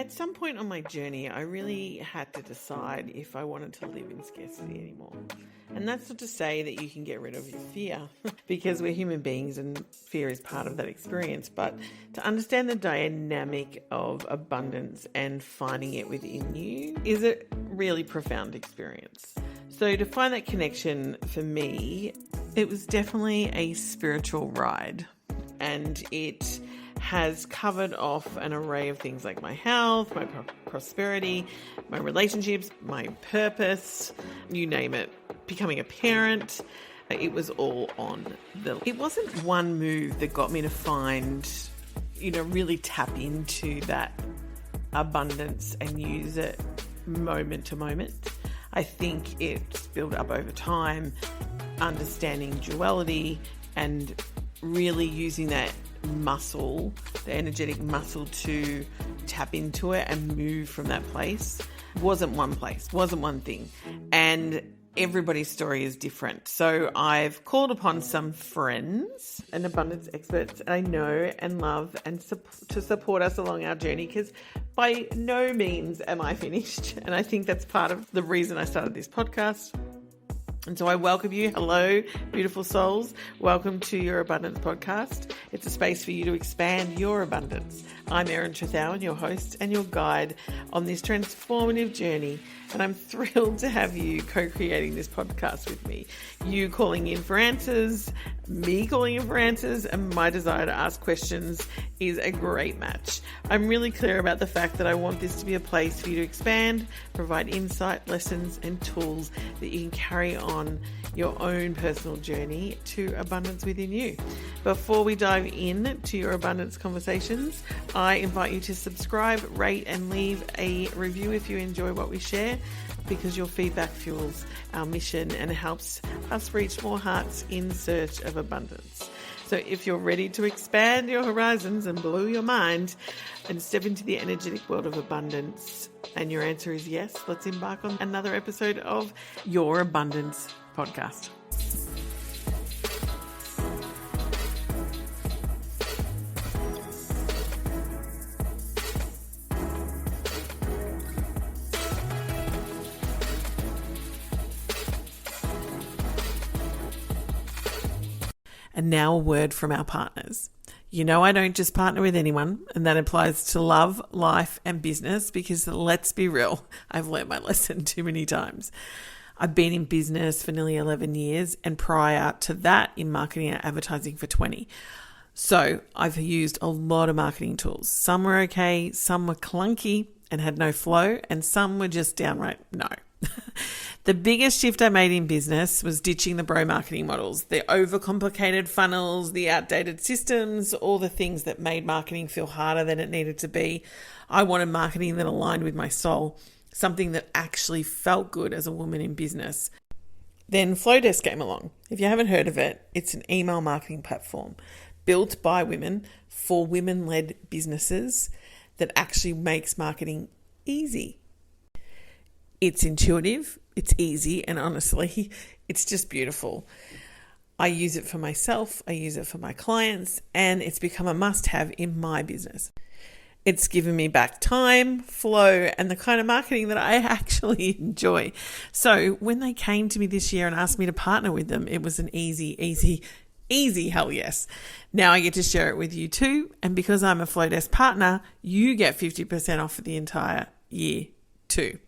At some point on my journey, I really had to decide if I wanted to live in scarcity anymore. And that's not to say that you can get rid of your fear, because we're human beings and fear is part of that experience. But to understand the dynamic of abundance and finding it within you is a really profound experience. So to find that connection for me, it was definitely a spiritual ride, and it has covered off an array of things like my health, my prosperity, my relationships, my purpose, you name it, becoming a parent. It was all on it wasn't one move that got me to find, really tap into that abundance and use it moment to moment. I think it's built up over time, understanding duality and really using that muscle, the energetic muscle, to tap into it and move from that place. Wasn't one place, wasn't one thing. And everybody's story is different. So I've called upon some friends and abundance experts I know and love and to support us along our journey, because by no means am I finished. And I think that's part of the reason I started this podcast. And so I welcome you. Hello, beautiful souls. Welcome to Your Abundance Podcast. It's a space for you to expand your abundance. I'm Erin, your host and your guide on this transformative journey. And I'm thrilled to have you co-creating this podcast with me. You calling in for answers, me calling in for answers, and my desire to ask questions is a great match. I'm really clear about the fact that I want this to be a place for you to expand, provide insight, lessons, and tools that you can carry on your own personal journey to abundance within you. Before we dive in to your abundance conversations, I invite you to subscribe, rate, and leave a review if you enjoy what we share, because your feedback fuels our mission and helps us reach more hearts in search of abundance. So if you're ready to expand your horizons and blow your mind and step into the energetic world of abundance, and your answer is yes, let's embark on another episode of Your Abundance Podcast. And now a word from our partners. You know I don't just partner with anyone, and that applies to love, life, and business, because let's be real, I've learned my lesson too many times. I've been in business for nearly 11 years, and prior to that in marketing and advertising for 20. So I've used a lot of marketing tools. Some were okay, some were clunky and had no flow, and some were just downright no. The biggest shift I made in business was ditching the bro marketing models, the overcomplicated funnels, the outdated systems, all the things that made marketing feel harder than it needed to be. I wanted marketing that aligned with my soul, something that actually felt good as a woman in business. Then Flowdesk came along. If you haven't heard of it, it's an email marketing platform built by women for women-led businesses that actually makes marketing easy. It's intuitive, it's easy, and honestly, it's just beautiful. I use it for myself, I use it for my clients, and it's become a must-have in my business. It's given me back time, flow, and the kind of marketing that I actually enjoy. So when they came to me this year and asked me to partner with them, it was an easy hell yes. Now I get to share it with you too, and because I'm a Flowdesk partner, you get 50% off for the entire year too.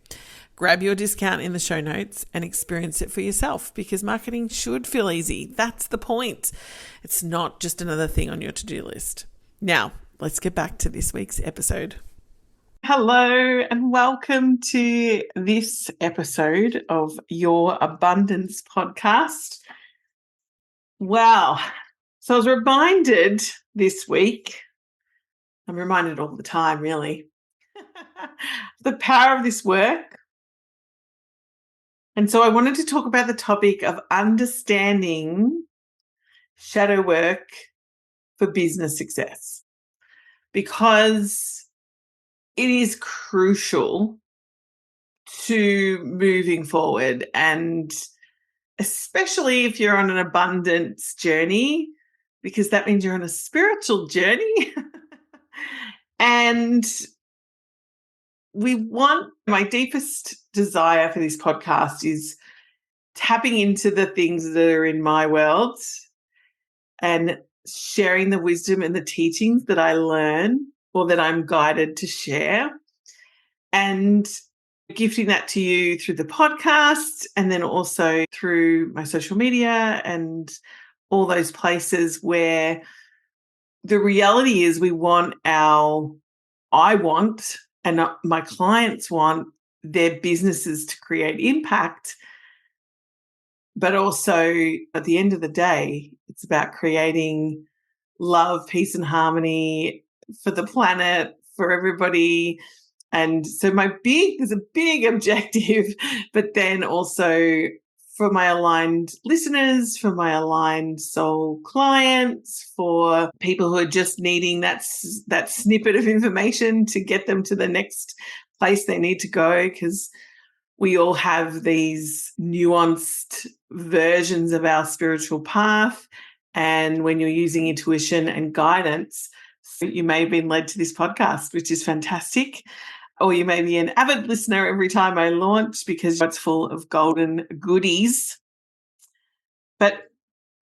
Grab your discount in the show notes and experience it for yourself, because marketing should feel easy. That's the point. It's not just another thing on your to-do list. Now, let's get back to this week's episode. Hello and welcome to this episode of Your Abundance Podcast. Wow. So I was reminded this week, I'm reminded all the time really, the power of this work. And so I wanted to talk about the topic of understanding shadow work for business success, because it is crucial to moving forward, and especially if you're on an abundance journey, because that means you're on a spiritual journey. And my deepest desire for this podcast is tapping into the things that are in my world and sharing the wisdom and the teachings that I learn or that I'm guided to share, and gifting that to you through the podcast and then also through my social media and all those places where the reality is I want and my clients want their businesses to create impact. But also at the end of the day, it's about creating love, peace and harmony for the planet, for everybody. And so there's a big objective, but then also for my aligned listeners, for my aligned soul clients, for people who are just needing that snippet of information to get them to the next place they need to go, because we all have these nuanced versions of our spiritual path. And when you're using intuition and guidance, you may have been led to this podcast, which is fantastic. Or you may be an avid listener every time I launch because it's full of golden goodies. But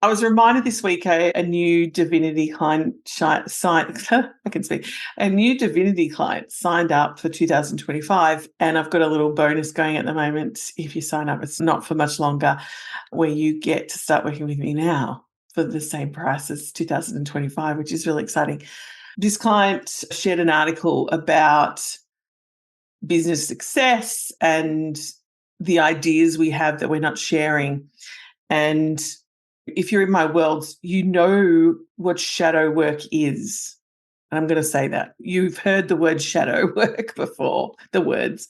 I was reminded this week a new Divinity client a new Divinity client signed up for 2025, and I've got a little bonus going at the moment. If you sign up, it's not for much longer, where you get to start working with me now for the same price as 2025, which is really exciting. This client shared an article about business success and the ideas we have that we're not sharing. And if you're in my world, you know what shadow work is. And I'm going to say that. You've heard the word shadow work before, the words.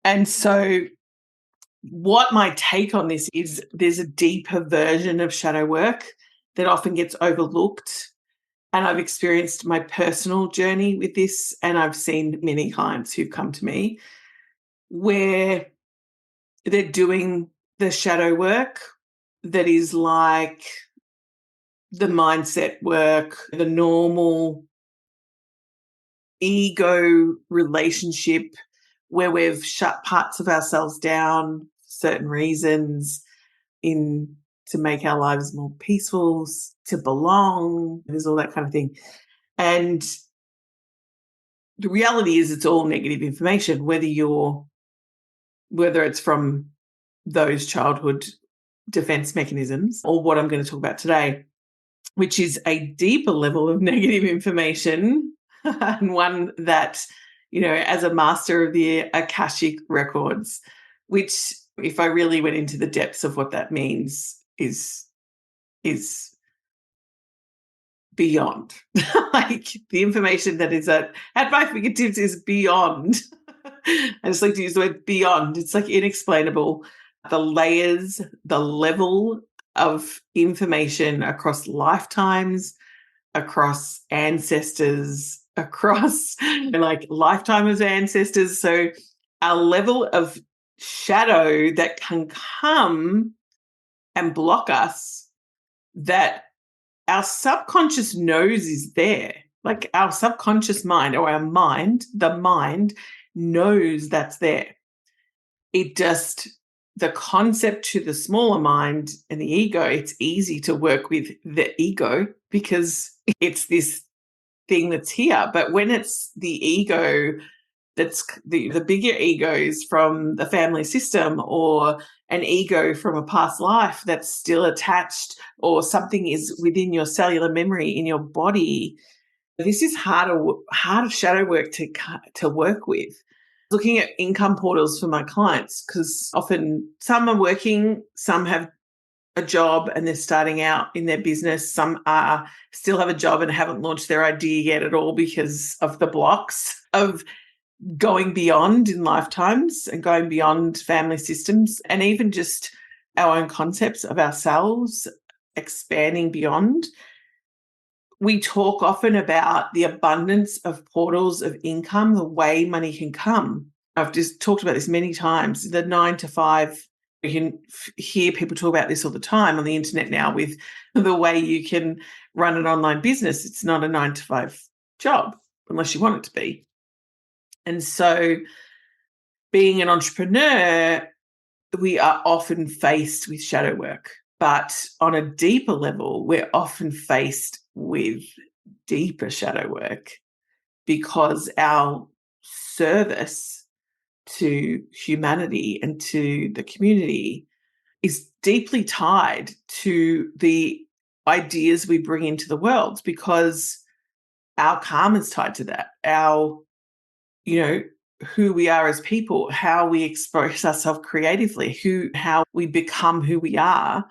And so what my take on this is, there's a deeper version of shadow work that often gets overlooked. And I've experienced my personal journey with this, and I've seen many clients who've come to me where they're doing the shadow work that is like the mindset work, the normal ego relationship where we've shut parts of ourselves down for certain reasons to make our lives more peaceful, to belong. There's all that kind of thing. And the reality is it's all negative information, whether it's from those childhood defense mechanisms or what I'm going to talk about today, which is a deeper level of negative information and one that, as a master of the Akashic records, which if I really went into the depths of what that means is beyond. Like the information that is at my fingertips is beyond. I just like to use the word beyond. It's like inexplainable. The layers, the level of information across lifetimes, across ancestors, across like lifetime of ancestors. So a level of shadow that can come and block us that our subconscious knows is there. Like our subconscious mind or our mind, the mind knows that's there. It just, the concept to the smaller mind and the ego, it's easy to work with the ego because it's this thing that's here. But when it's the ego, that's the bigger egos from the family system or an ego from a past life that's still attached, or something is within your cellular memory in your body, this is harder shadow work to work with. Looking at income portals for my clients, because often some are working, some have a job and they're starting out in their business. Some still have a job and haven't launched their idea yet at all because of the blocks of going beyond in lifetimes and going beyond family systems, and even just our own concepts of ourselves expanding beyond. We talk often about the abundance of portals of income, the way money can come. I've just talked about this many times. The 9 to 5, you can hear people talk about this all the time on the internet now with the way you can run an online business. It's not a 9 to 5 job unless you want it to be. And so being an entrepreneur, we are often faced with shadow work, but on a deeper level, we're often faced with deeper shadow work because our service to humanity and to the community is deeply tied to the ideas we bring into the world, because our karma is tied to that. Our, who we are as people, how we express ourselves creatively, how we become who we are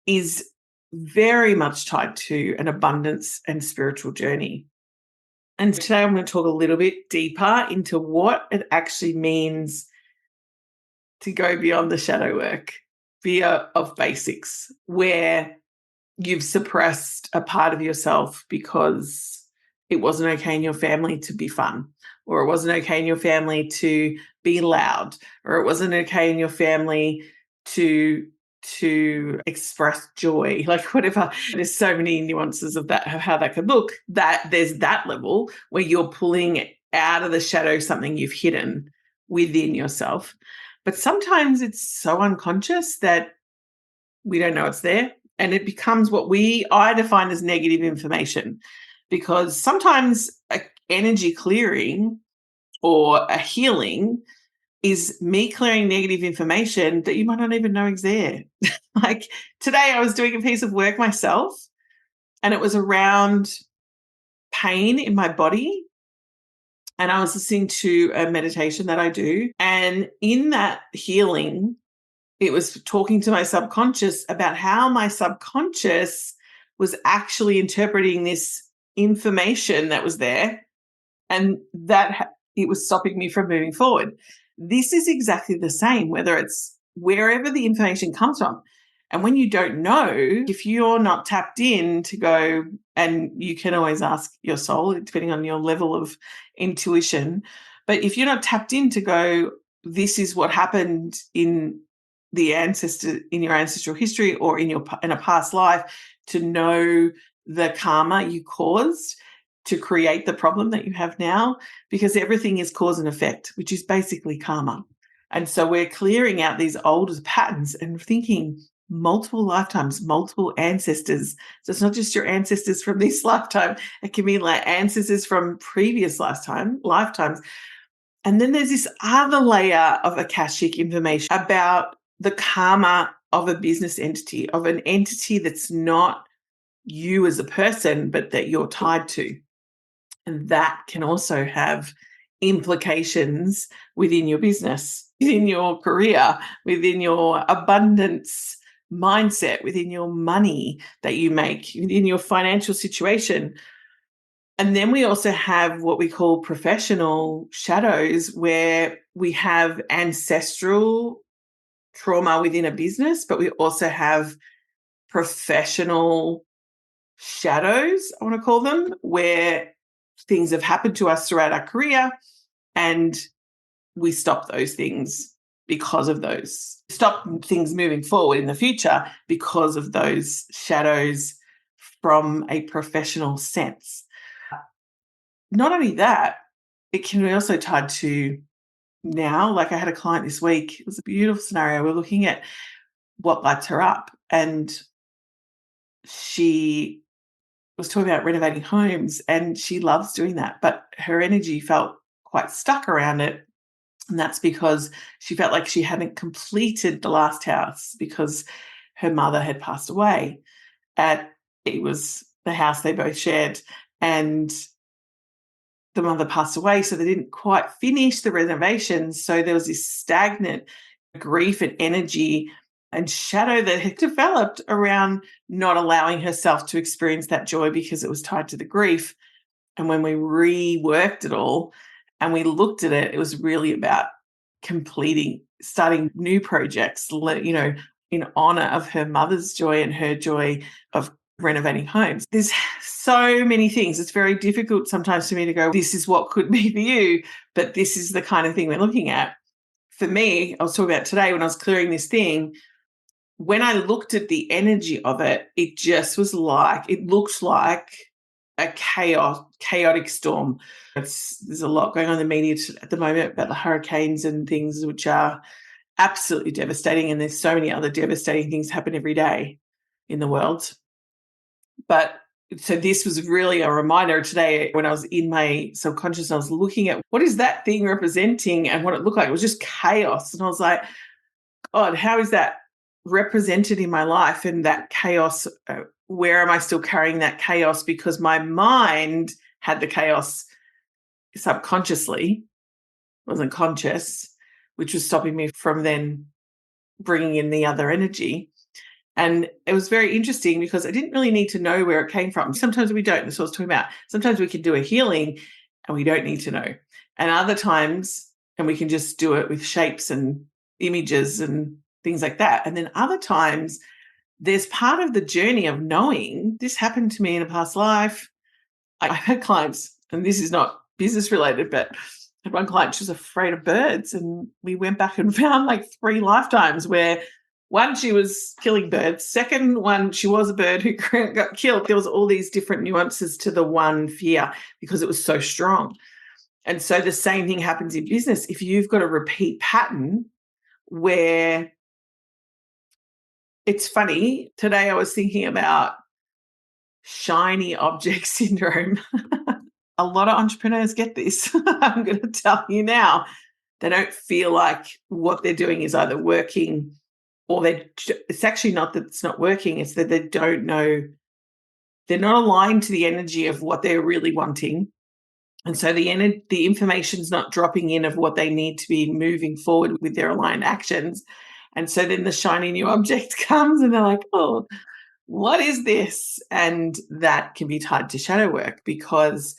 is very much tied to an abundance and spiritual journey. And today I'm going to talk a little bit deeper into what it actually means to go beyond the shadow work, fear of basics, where you've suppressed a part of yourself because it wasn't okay in your family to be fun, or it wasn't okay in your family to be loud, or it wasn't okay in your family to express joy, like whatever. There's so many nuances of that, of how that could look, that there's that level where you're pulling out of the shadow something you've hidden within yourself. But sometimes it's so unconscious that we don't know it's there. And it becomes what I define as negative information, because sometimes energy clearing or a healing is me clearing negative information that you might not even know is there. Like today I was doing a piece of work myself, and it was around pain in my body. And I was listening to a meditation that I do. And in that healing, it was talking to my subconscious about how my subconscious was actually interpreting this information that was there, and that it was stopping me from moving forward. This is exactly the same, whether it's wherever the information comes from. And when you don't know, if you're not tapped in to go, and you can always ask your soul, depending on your level of intuition, but if you're not tapped in to go, this is what happened in your ancestral history, or in a past life, to know the karma you caused to create the problem that you have now, because everything is cause and effect, which is basically karma. And so we're clearing out these older patterns and thinking multiple lifetimes, multiple ancestors. So it's not just your ancestors from this lifetime. It can be like ancestors from previous lifetimes. And then there's this other layer of Akashic information about the karma of a business entity, of an entity that's not you as a person, but that you're tied to. And that can also have implications within your business, within your career, within your abundance mindset, within your money that you make, within your financial situation. And then we also have what we call professional shadows, where we have ancestral trauma within a business, but we also have professional shadows, I want to call them, where things have happened to us throughout our career and we stop those things because of those. Stop things moving forward in the future because of those shadows from a professional sense. Not only that, it can be also tied to now, like I had a client this week, it was a beautiful scenario. We're looking at what lights her up, and she was talking about renovating homes, and she loves doing that, but her energy felt quite stuck around it. And that's because she felt like she hadn't completed the last house because her mother had passed away. It was the house they both shared, and the mother passed away, so they didn't quite finish the renovations. So there was this stagnant grief and energy and shadow that had developed around not allowing herself to experience that joy because it was tied to the grief. And when we reworked it all and we looked at it, it was really about starting new projects, in honor of her mother's joy and her joy of renovating homes. There's so many things. It's very difficult sometimes for me to go, this is what could be for you, but this is the kind of thing we're looking at. For me, I was talking about today when I was clearing this thing, when I looked at the energy of it, it just was like, it looked like a chaotic storm. There's a lot going on in the media at the moment about the hurricanes and things which are absolutely devastating, and there's so many other devastating things happen every day in the world. But so this was really a reminder today when I was in my subconscious, I was looking at what is that thing representing and what it looked like. It was just chaos. And I was like, God, how is that represented in my life? And that chaos, where am I still carrying that chaos? Because my mind had the chaos subconsciously, wasn't conscious, which was stopping me from then bringing in the other energy. And it was very interesting because I didn't really need to know where it came from. Sometimes we don't. That's what I was talking about. Sometimes we can do a healing and we don't need to know. And other times, and we can just do it with shapes and images and things like that. And then other times, there's part of the journey of knowing this happened to me in a past life. I had clients, and this is not business related, but I had one client, she was afraid of birds. And we went back and found like 3 lifetimes where one, she was killing birds. Second one, she was a bird who got killed. There was all these different nuances to the one fear because it was so strong. And so the same thing happens in business. If you've got a repeat pattern where it's funny, today I was thinking about shiny object syndrome. A lot of entrepreneurs get this. I'm going to tell you now. They don't feel like what they're doing is either working or it's actually not that it's not working. It's that they don't know. They're not aligned to the energy of what they're really wanting. And so the information's not dropping in of what they need to be moving forward with their aligned actions. And so then the shiny new object comes and they're like, oh, what is this? And that can be tied to shadow work because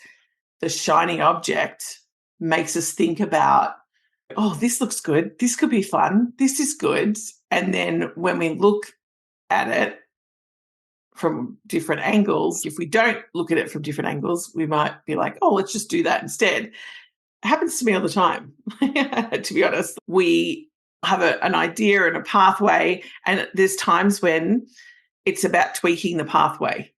the shiny object makes us think about, oh, this looks good. This could be fun. This is good. And then when we look at it from different angles, if we don't look at it from different angles, we might be like, oh, let's just do that instead. It happens to me all the time, to be honest. We have an idea and a pathway, and there's times when it's about tweaking the pathway.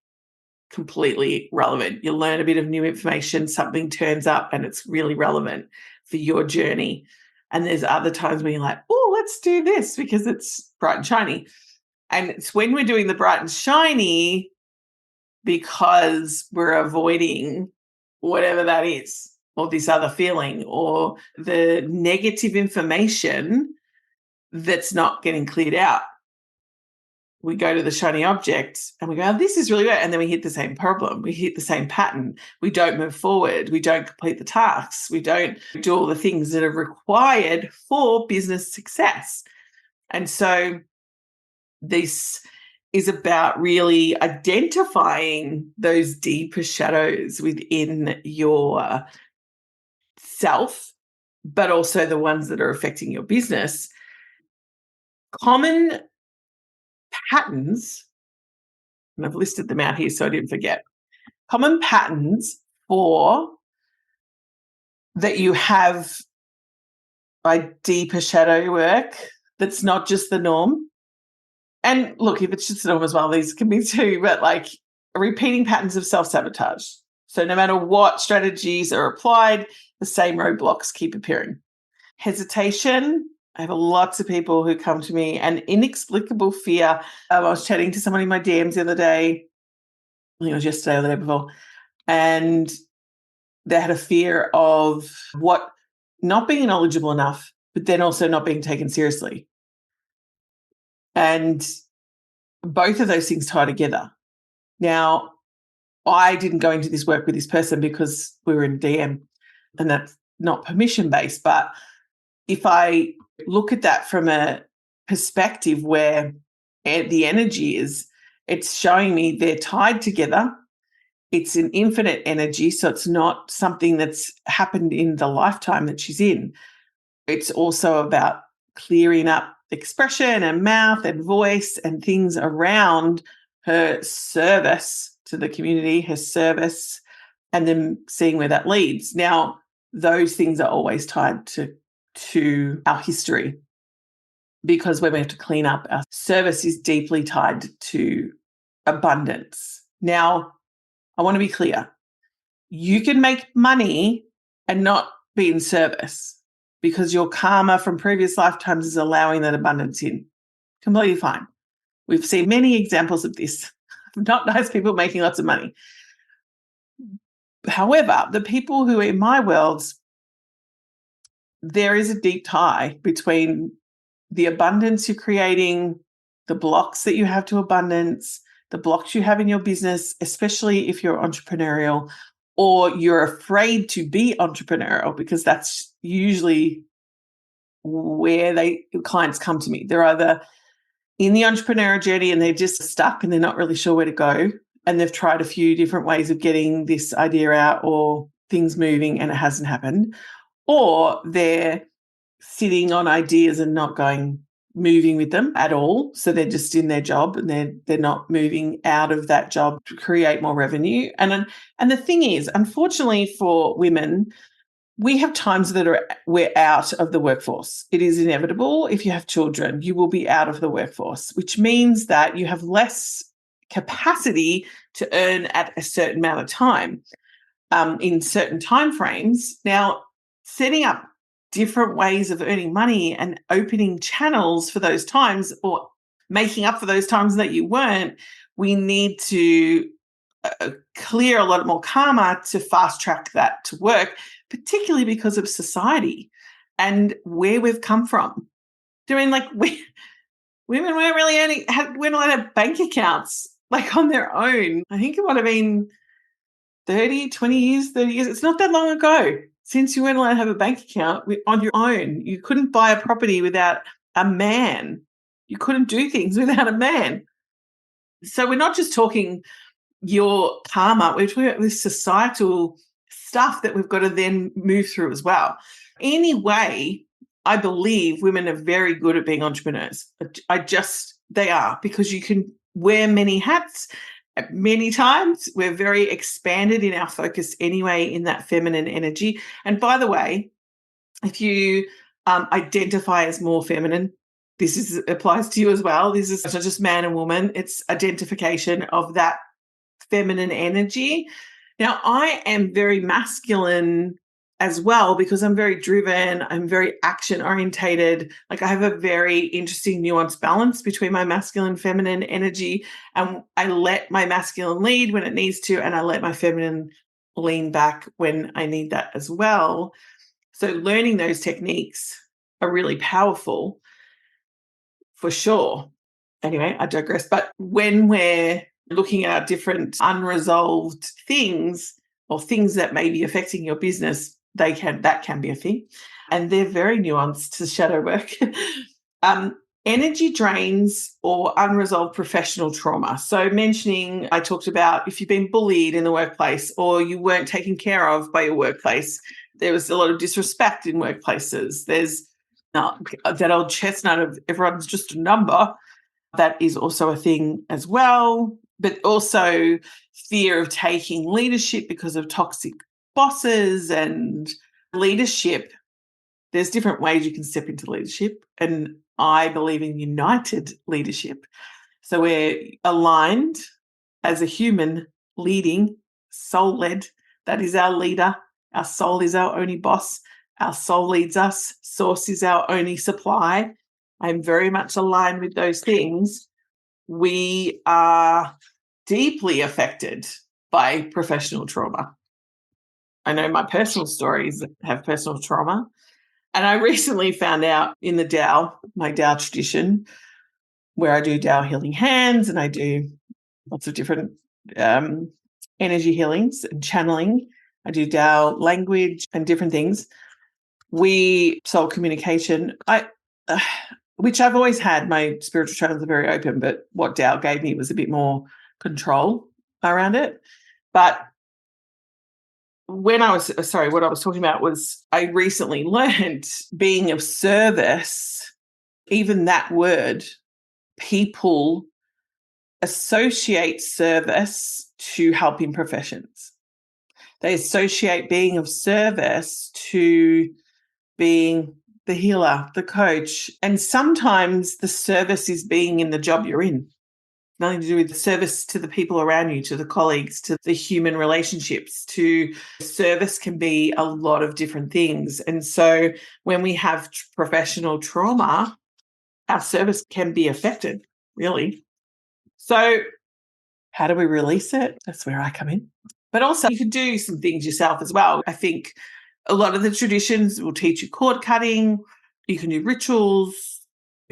Completely relevant. You learn a bit of new information, something turns up and it's really relevant for your journey. And there's other times when you're like, oh, let's do this because it's bright and shiny. And it's when we're doing the bright and shiny because we're avoiding whatever that is, or this other feeling, or the negative information that's not getting cleared out. We go to the shiny object and we go, oh, this is really good. And then we hit the same problem. We hit the same pattern. We don't move forward. We don't complete the tasks. We don't do all the things that are required for business success. And so this is about really identifying those deeper shadows within your self, but also the ones that are affecting your business. Common patterns, and I've listed them out here so I didn't forget. Common patterns for that you have by deeper shadow work that's not just the norm. And look, if it's just the norm as well, these can be too, but like repeating patterns of self-sabotage. So no matter what strategies are applied, the same roadblocks keep appearing. Hesitation. I have lots of people who come to me, and inexplicable fear. I was chatting to someone in my DMs the other day, I think it was yesterday or the day before, and they had a fear of not being knowledgeable enough, but then also not being taken seriously. And both of those things tie together. Now, I didn't go into this work with this person because we were in DM, and that's not permission-based, but if I look at that from a perspective where the energy is, it's showing me they're tied together. It's an infinite energy, so it's not something that's happened in the lifetime that she's in. It's also about clearing up expression and mouth and voice and things around her service to the community, her service, and then seeing where that leads. Now, those things are always tied to our history, because when we have to clean up, our service is deeply tied to abundance. Now, I want to be clear. You can make money and not be in service because your karma from previous lifetimes is allowing that abundance in. Completely fine. We've seen many examples of this. Not nice people making lots of money. However, the people who are in my worlds, there is a deep tie between the abundance you're creating, the blocks that you have to abundance, the blocks you have in your business, especially if you're entrepreneurial or you're afraid to be entrepreneurial, because that's usually where clients come to me. They're either in the entrepreneurial journey and they're just stuck and they're not really sure where to go. And they've tried a few different ways of getting this idea out or things moving and it hasn't happened. Or they're sitting on ideas and not moving with them at all. So they're just in their job and they're not moving out of that job to create more revenue. And the thing is, unfortunately for women, we have times that we're out of the workforce. It is inevitable. If you have children, you will be out of the workforce, which means that you have less capacity to earn at a certain amount of time in certain timeframes. Now, setting up different ways of earning money and opening channels for those times or making up for those times that you weren't, we need to clear a lot more karma to fast track that to work, particularly because of society and where we've come from. I mean, like women weren't really we're not have bank accounts like on their own. I think it might have been 30 years. It's not that long ago since you weren't allowed to have a bank account on your own. You couldn't buy a property without a man. You couldn't do things without a man. So we're not just talking your karma, we're talking about this societal stuff that we've got to then move through as well. Anyway, I believe women are very good at being entrepreneurs. They are, because you can wear many hats many times. We're very expanded in our focus anyway in that feminine energy. And by the way, if you identify as more feminine, this applies to you as well. This is not just man and woman. It's identification of that feminine energy. Now, I am very masculine as well because I'm very driven. I'm very action orientated. Like I have a very interesting nuanced balance between my masculine and feminine energy. And I let my masculine lead when it needs to, and I let my feminine lean back when I need that as well. So learning those techniques are really powerful for sure. Anyway, I digress. But when we're looking at different unresolved things or things that may be affecting your business, that can be a thing. And they're very nuanced to shadow work. Energy drains or unresolved professional trauma. So I talked about if you've been bullied in the workplace or you weren't taken care of by your workplace, there was a lot of disrespect in workplaces. There's that old chestnut of everyone's just a number. That is also a thing as well, but also fear of taking leadership because of toxic bosses and leadership. There's different ways you can step into leadership, and I believe in united leadership. So we're aligned as a human leading, soul-led. That is our leader. Our soul is our only boss. Our soul leads us. Source is our only supply. I'm very much aligned with those things. We are deeply affected by professional trauma. I know my personal stories have personal trauma. And I recently found out in the Tao, my Tao tradition, where I do Tao healing hands and I do lots of different energy healings and channeling. I do Tao language and different things. Soul communication. Which I've always had. My spiritual channels are very open, but what Tao gave me was a bit more control around it. But what I was talking about was I recently learned being of service, even that word, people associate service to helping professions. They associate being of service to being the healer, the coach. And sometimes the service is being in the job you're in. nothing to do with the service to the people around you, to the colleagues, to the human relationships, to service can be a lot of different things. And so when we have professional trauma, our service can be affected, really. So how do we release it? That's where I come in. But also you can do some things yourself as well. I think a lot of the traditions will teach you cord cutting. You can do rituals,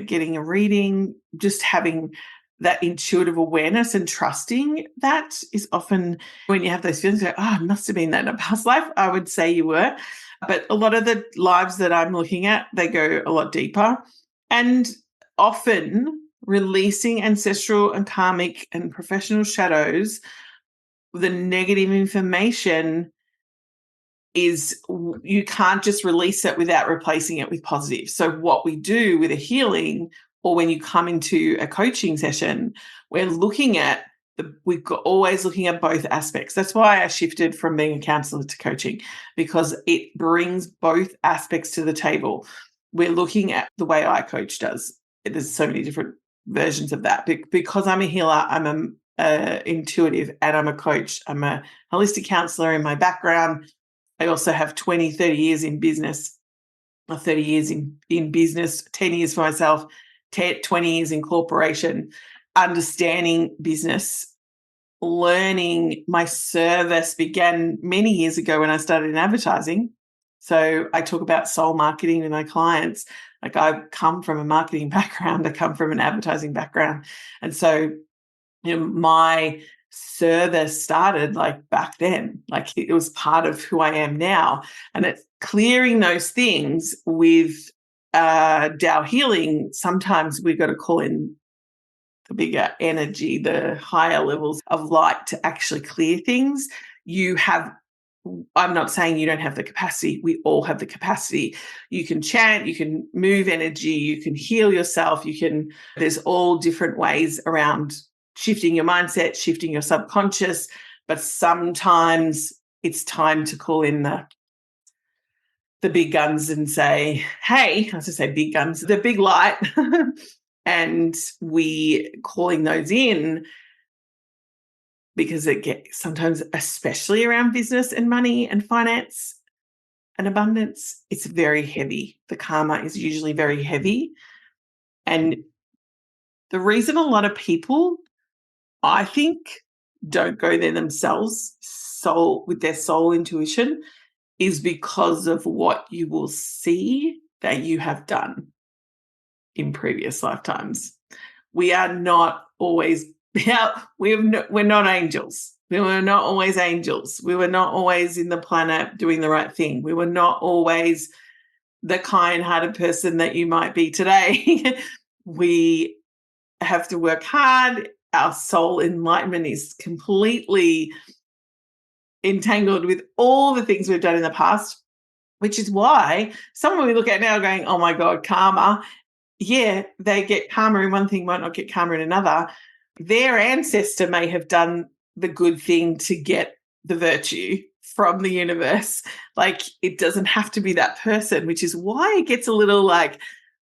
getting a reading, just having that intuitive awareness and trusting that is often when you have those feelings, like, oh, it must have been that in a past life. I would say you were. But a lot of the lives that I'm looking at, they go a lot deeper. And often releasing ancestral and karmic and professional shadows, the negative information is you can't just release it without replacing it with positive. So what we do with a healing, or when you come into a coaching session, we're looking at we're always looking at both aspects. That's why I shifted from being a counselor to coaching, because it brings both aspects to the table. We're looking at the way I coach does. There's so many different versions of that. Because I'm a healer, I'm a intuitive, and I'm a coach. I'm a holistic counselor in my background. I also have 20, 30 years in business, or 30 years in business, 10 years for myself, 20 years in corporation, understanding business, learning. My service began many years ago when I started in advertising. So I talk about soul marketing with my clients. Like, I've come from a marketing background. I come from an advertising background. And so, my service started like back then, like it was part of who I am now. And it's clearing those things with Tao healing. Sometimes we've got to call in the bigger energy, the higher levels of light to actually clear things. I'm not saying you don't have the capacity. We all have the capacity. You can chant, you can move energy, you can heal yourself. There's all different ways around shifting your mindset, shifting your subconscious, but sometimes it's time to call in the big guns and say, hey, I was to say big guns, the big light, and we calling those in, because it gets sometimes, especially around business and money and finance and abundance, it's very heavy. The karma is usually very heavy. And the reason a lot of people, I think, don't go there themselves, with their soul intuition, is because of what you will see that you have done in previous lifetimes. We are not always, we're not angels. We were not always angels. We were not always in the planet doing the right thing. We were not always the kind-hearted person that you might be today. We have to work hard. Our soul enlightenment is completely entangled with all the things we've done in the past, which is why someone we look at now going, oh my God, karma. Yeah, they get karma in one thing, might not get karma in another. Their ancestor may have done the good thing to get the virtue from the universe. Like, it doesn't have to be that person, which is why it gets a little like,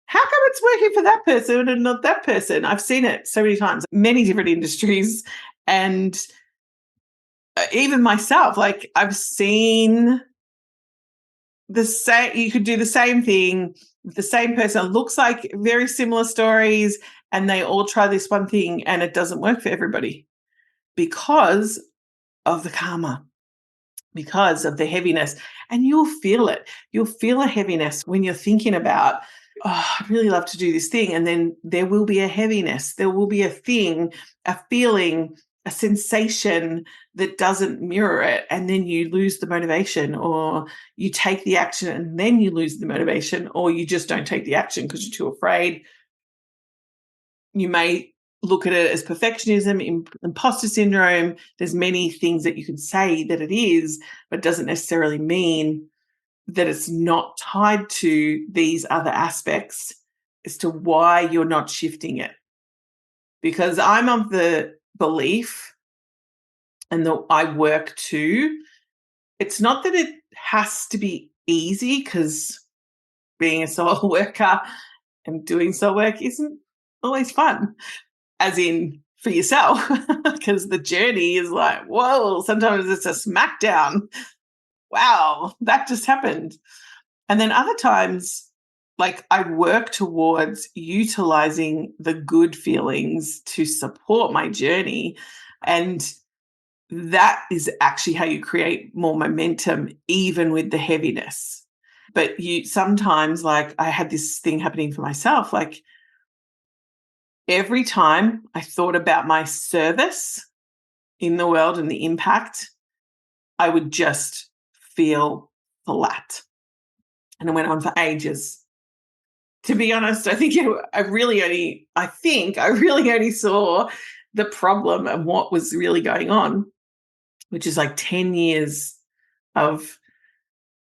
how come it's working for that person and not that person? I've seen it so many times, many different industries. And even myself, like, I've seen the same, you could do the same thing with the same person. It looks like very similar stories, and they all try this one thing and it doesn't work for everybody because of the karma, because of the heaviness. And you'll feel it. You'll feel a heaviness when you're thinking about, oh, I'd really love to do this thing. And then there will be a heaviness. There will be a thing, a feeling, a sensation that doesn't mirror it. And then you lose the motivation, or you take the action and then you lose the motivation, or you just don't take the action because you're too afraid. You may look at it as perfectionism, imposter syndrome. There's many things that you could say that it is, but it doesn't necessarily mean that it's not tied to these other aspects as to why you're not shifting it. Because I'm of the belief, and I work too, it's not that it has to be easy, because being a soul worker and doing soul work isn't always fun, as in for yourself because the journey is like, whoa, sometimes it's a smackdown. Wow, that just happened. And then other times, like I work towards utilizing the good feelings to support my journey. And that is actually how you create more momentum, even with the heaviness. But you sometimes, like I had this thing happening for myself, like every time I thought about my service in the world and the impact, I would just feel flat. And it went on for ages. To be honest, I think I really only saw the problem and what was really going on, which is like 10 years of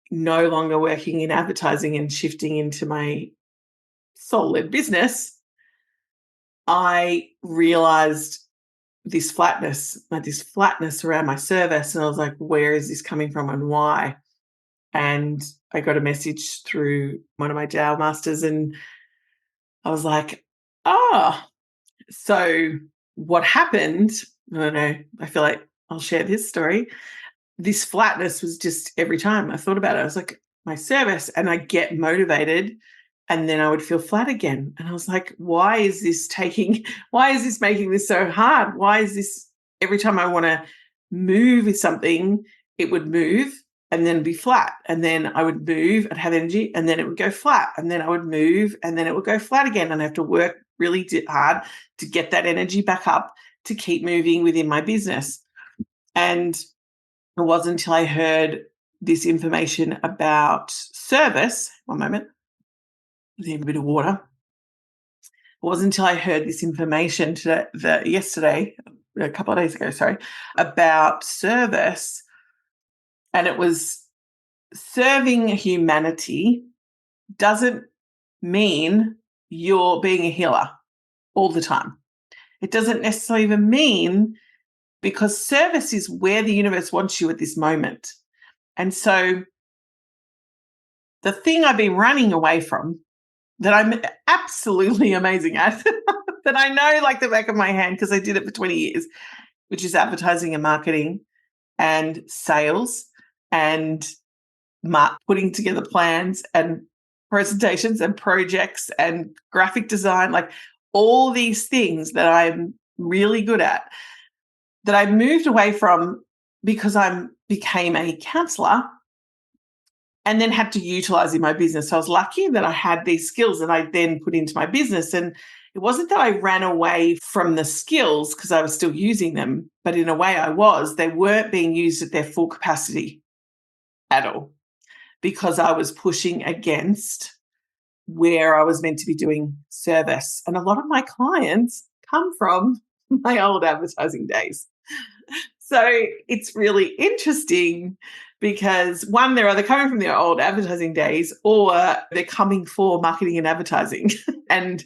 no longer working in advertising and shifting into my soul-led business. I realized this flatness around my service. And I was like, where is this coming from and why? And I got a message through one of my Jao masters and I was like, so what happened? I don't know. I feel like I'll share this story. This flatness was just every time I thought about it, I was like, my service, and I get motivated and then I would feel flat again. And I was like, why is this making this so hard? Why is this every time I want to move with something, it would move and then be flat. And then I would move and have energy and then it would go flat. And then I would move and then it would go flat again. And I have to work really hard to get that energy back up to keep moving within my business. And it wasn't until I heard this information about service. One moment. Need a bit of water. It wasn't until I heard this information yesterday, a couple of days ago, about service. And it was serving humanity doesn't mean you're being a healer all the time. It doesn't necessarily even mean, because service is where the universe wants you at this moment. And so the thing I've been running away from, that I'm absolutely amazing at, that I know like the back of my hand because I did it for 20 years, which is advertising and marketing and sales and putting together plans and presentations and projects and graphic design, like all these things that I'm really good at, that I moved away from because I became a counselor and then had to utilize in my business. So I was lucky that I had these skills that I then put into my business. And it wasn't that I ran away from the skills because I was still using them, but in a way they weren't being used at their full capacity at all because I was pushing against where I was meant to be doing service. And a lot of my clients come from my old advertising days. So it's really interesting because one, they're either coming from their old advertising days or they're coming for marketing and advertising and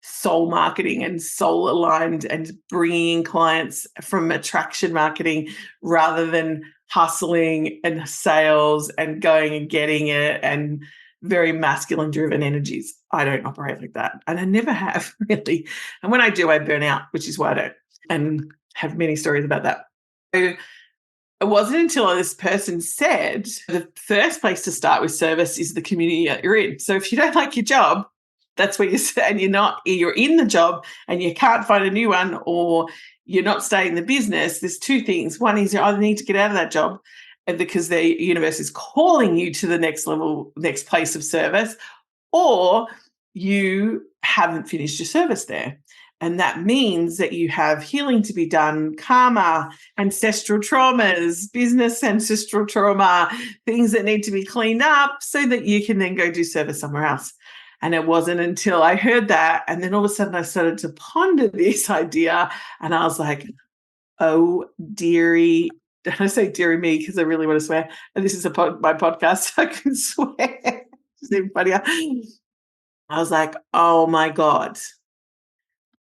soul marketing and soul aligned and bringing clients from attraction marketing rather than hustling and sales and going and getting it and very masculine driven energies. I don't operate like that. And I never have really. And when I do, I burn out, which is why I don't, and have many stories about that. So it wasn't until this person said the first place to start with service is the community that you're in. So if you don't like your job, that's where you're in the job and you can't find a new one or you're not staying in the business. There's two things. One is you either need to get out of that job because the universe is calling you to the next level, next place of service, or you haven't finished your service there. And that means that you have healing to be done, karma, ancestral traumas, business ancestral trauma, things that need to be cleaned up so that you can then go do service somewhere else. And it wasn't until I heard that, and then all of a sudden I started to ponder this idea, and I was like, oh, dearie. Don't I say dearie me because I really want to swear. And this is my podcast, so I can swear. It's even funnier. I was like, oh my God.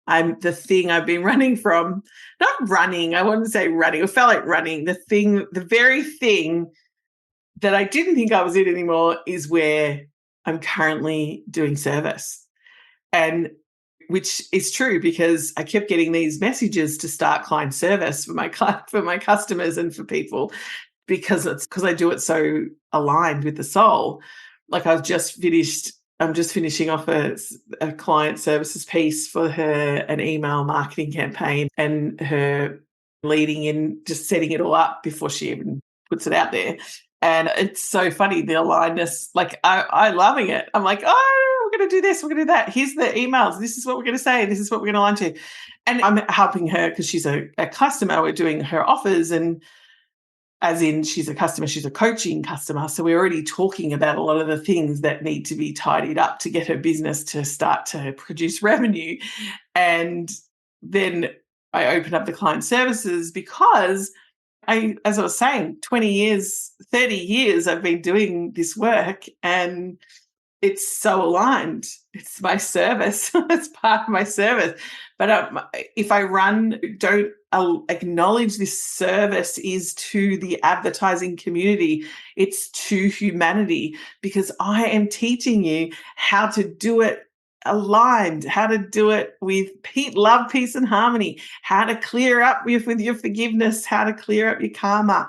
I'm the thing I've been running from, not running. I wouldn't say running. It felt like running. The very thing that I didn't think I was in anymore is where I'm currently doing service. And which is true because I kept getting these messages to start client service for my customers and for people because I do it so aligned with the soul. Like I'm just finishing off a client services piece for an email marketing campaign, and her leading in, just setting it all up before she even puts it out there. And it's so funny, the alignedness, like I loving it. I'm like, oh, we're going to do this, we're going to do that. Here's the emails. This is what we're going to say. This is what we're going to align to. And I'm helping her because she's a customer. We're doing her offers, and as in she's a customer, she's a coaching customer. So we're already talking about a lot of the things that need to be tidied up to get her business to start to produce revenue. And then I open up the client services because as I was saying, 20 years, 30 years, I've been doing this work, and it's so aligned. It's my service. It's part of my service. But if I don't acknowledge this service is to the advertising community, it's to humanity, because I am teaching you how to do it aligned, how to do it with love, peace, and harmony, how to clear up with your forgiveness, how to clear up your karma,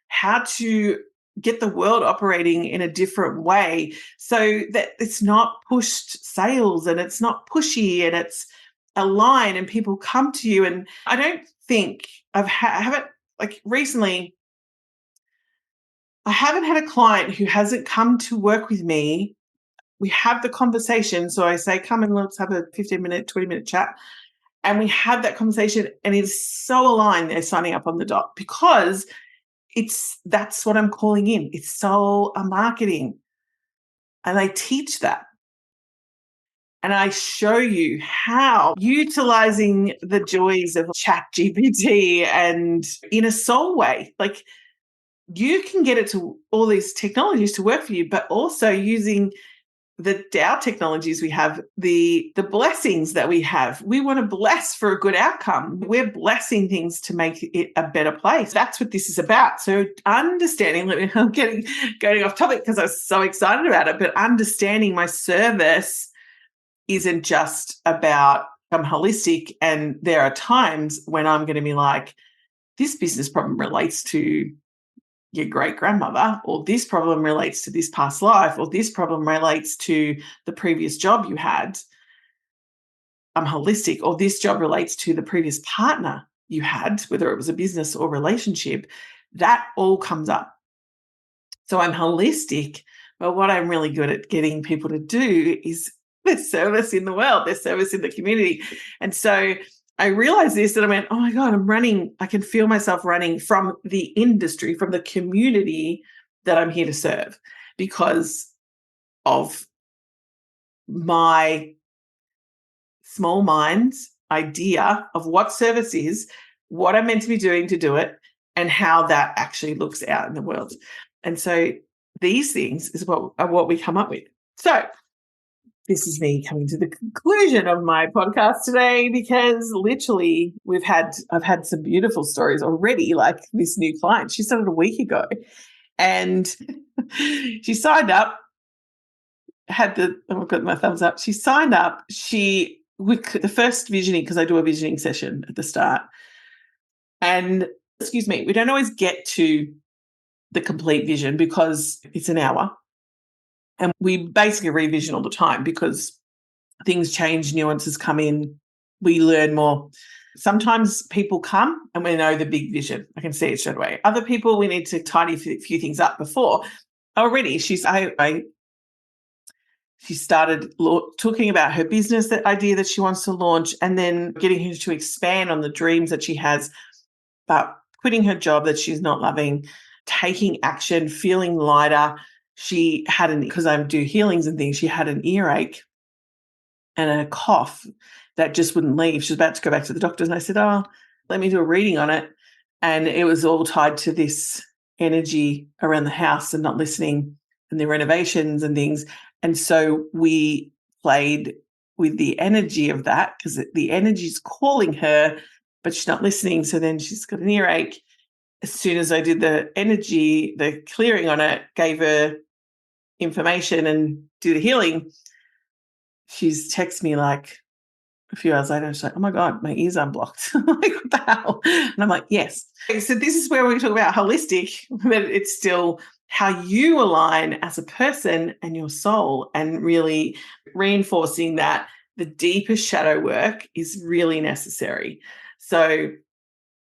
how to get the world operating in a different way so that it's not pushed sales and it's not pushy and it's aligned and people come to you. And I don't think I haven't, like recently, I haven't had a client who hasn't come to work with me. We have the conversation. So I say, come and let's have a 15-minute, 20-minute chat. And we have that conversation, and it's so aligned. They're signing up on the dot because that's what I'm calling in. It's soul marketing. And I teach that. And I show you how utilizing the joys of ChatGPT and in a soul way, like you can get it to all these technologies to work for you, but also using our technologies we have, the blessings that we have. We want to bless for a good outcome. We're blessing things to make it a better place. That's what this is about. So understanding, I'm going off topic because I was so excited about it, but understanding my service isn't just about I'm holistic, and there are times when I'm going to be like, this business problem relates to your great-grandmother, or this problem relates to this past life, or this problem relates to the previous job you had. I'm holistic. Or this job relates to the previous partner you had, whether it was a business or relationship. That all comes up. So I'm holistic, but what I'm really good at getting people to do is their service in the world, their service in the community. And so I realized this, and I went, oh my God, I can feel myself running from the industry, from the community that I'm here to serve, because of my small mind's idea of what service is, what I'm meant to be doing to do it, and how that actually looks out in the world. And so these things is what we come up with. So this is me coming to the conclusion of my podcast today, because literally I've had some beautiful stories already, like this new client. She started a week ago, and she signed up, I've got my thumbs up. She signed up. The first visioning, because I do a visioning session at the start. And we don't always get to the complete vision because it's an hour. And we basically revision all the time because things change, nuances come in, we learn more. Sometimes people come and we know the big vision. I can see it straight away. Other people, we need to tidy a few things up before. Already, she started talking about her business, that idea that she wants to launch, and then getting her to expand on the dreams that she has, but quitting her job that she's not loving, taking action, feeling lighter. She had because I do healings and things, she had an earache and a cough that just wouldn't leave. She was about to go back to the doctors, and I said, oh, let me do a reading on it. And it was all tied to this energy around the house and not listening and the renovations and things. And so we played with the energy of that, because the energy's calling her, but she's not listening. So then she's got an earache. As soon as I did the energy, the clearing on it, gave her information and do the healing, she's texted me like, a few hours later, she's like, oh my God, my ears unblocked. I'm like, what the hell? And I'm like, yes. So this is where we talk about holistic, but it's still how you align as a person and your soul, and really reinforcing that the deeper shadow work is really necessary. So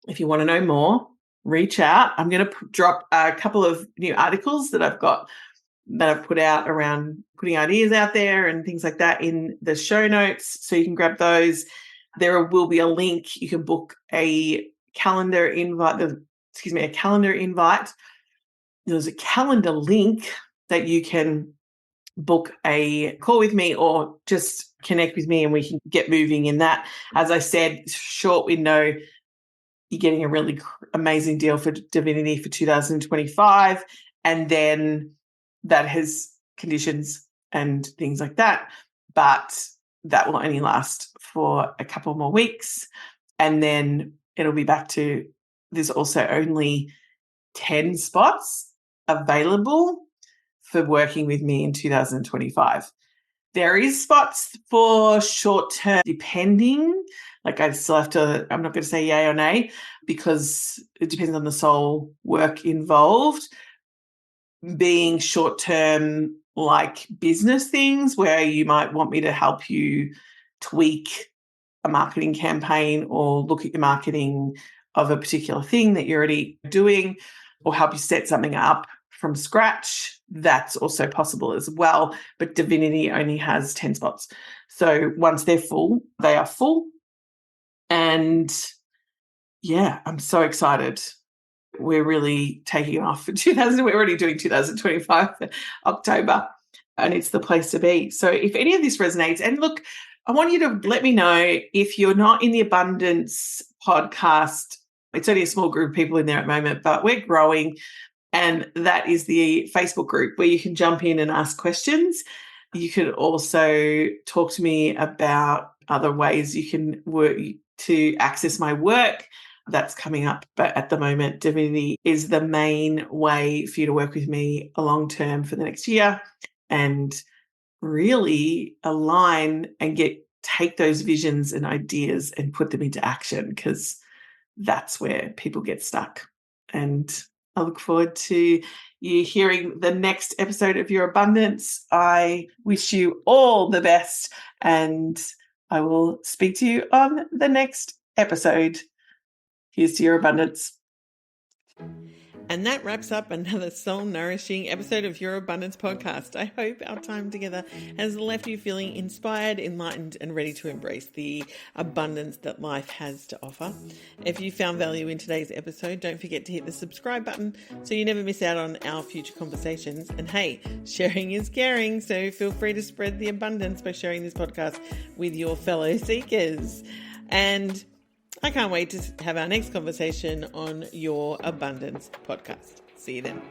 if you want to know more, reach out. I'm going to drop a couple of new articles that I've put out around putting ideas out there and things like that in the show notes, so you can grab those. There will be a link. You can book a calendar invite. A calendar invite. There's a calendar link that you can book a call with me or just connect with me and we can get moving in that. As I said, short window, you're getting a really amazing deal for Divinity for 2025. And then that has conditions and things like that. But that will only last for a couple more weeks. And then it'll be back to, there's also only 10 spots available for working with me in 2025. There is spots for short term, depending. Like I still have to, I'm not going to say yay or nay because it depends on the soul work involved. Being short term, like business things where you might want me to help you tweak a marketing campaign or look at your marketing of a particular thing that you're already doing, or help you set something up from scratch. That's also possible as well. But Divinity only has 10 spots. So once they're full, they are full. And yeah, I'm so excited. We're really taking off for we're already doing 2025 October, and it's the place to be. So if any of this resonates, and look, I want you to let me know if you're not in the Abundance podcast. It's only a small group of people in there at the moment, but we're growing. And that is the Facebook group where you can jump in and ask questions. You could also talk to me about other ways you can work to access my work. That's coming up. But at the moment, Divinity is the main way for you to work with me long term for the next year and really align and take those visions and ideas and put them into action, because that's where people get stuck. And I look forward to you hearing the next episode of Your Abundance. I wish you all the best, and I will speak to you on the next episode. Here's to your abundance. And that wraps up another soul-nourishing episode of Your Abundance Podcast. I hope our time together has left you feeling inspired, enlightened, and ready to embrace the abundance that life has to offer. If you found value in today's episode, don't forget to hit the subscribe button so you never miss out on our future conversations. And hey, sharing is caring, so feel free to spread the abundance by sharing this podcast with your fellow seekers. And I can't wait to have our next conversation on Your Abundance Podcast. See you then.